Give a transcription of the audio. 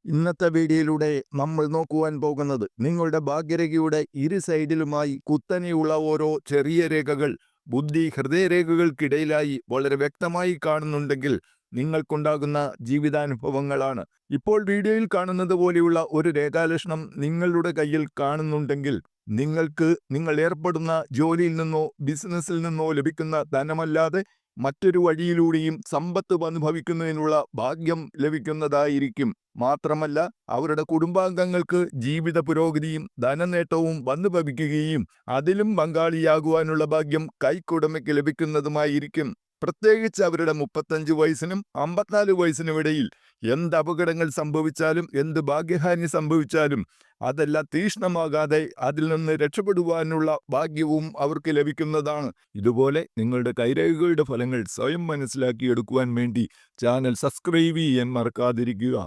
ഇന്നത്തെ വീഡിയോയിലൂടെ നമ്മൾ നോക്കുവാൻ പോകുന്നത് നിങ്ങളുടെ ഭാഗ്യരേഖയുടെ ഇരു സൈഡിലുമായി കുത്തനെയുള്ള ഓരോ ചെറിയ രേഖകൾ ബുദ്ധി ഹൃദയരേഖകൾക്കിടയിലായി വളരെ വ്യക്തമായി കാണുന്നുണ്ടെങ്കിൽ നിങ്ങൾക്കുണ്ടാകുന്ന ജീവിതാനുഭവങ്ങളാണ്. ഇപ്പോൾ വീഡിയോയിൽ കാണുന്നത് പോലെയുള്ള ഒരു രേഖാലക്ഷണം നിങ്ങളുടെ കയ്യിൽ കാണുന്നുണ്ടെങ്കിൽ നിങ്ങൾ ഏർപ്പെടുന്ന ജോലിയിൽ നിന്നോ ബിസിനസ്സിൽ നിന്നോ ലഭിക്കുന്ന ധനമല്ലാതെ മറ്റൊരു വഴിയിലൂടെയും സമ്പത്ത് അനുഭവിക്കുന്നതിനുള്ള ഭാഗ്യം ലഭിക്കുന്നതായിരിക്കും. മാത്രമല്ല, അവരുടെ കുടുംബാംഗങ്ങൾക്ക് ജീവിത പുരോഗതിയും ധനനേട്ടവും വന്നു ഭവിക്കുകയും അതിലും പങ്കാളിയാകുവാനുള്ള ഭാഗ്യം കൈക്കുടമയ്ക്ക് ലഭിക്കുന്നതുമായിരിക്കും. പ്രത്യേകിച്ച് അവരുടെ 35 വയസ്സിനും 54 വയസ്സിനും ഇടയിൽ എന്ത് അപകടങ്ങൾ സംഭവിച്ചാലും എന്ത് ഭാഗ്യഹാനി സംഭവിച്ചാലും അതെല്ലാം തീക്ഷ്ണമാകാതെ അതിൽ നിന്ന് രക്ഷപ്പെടുവാനുള്ള ഭാഗ്യവും അവർക്ക് ലഭിക്കുന്നതാണ്. ഇതുപോലെ നിങ്ങളുടെ കൈരേഖകളുടെ ഫലങ്ങൾ സ്വയം മനസ്സിലാക്കിയെടുക്കുവാൻ വേണ്ടി ചാനൽ സബ്സ്ക്രൈബ് ചെയ്യാൻ മറക്കാതിരിക്കുക.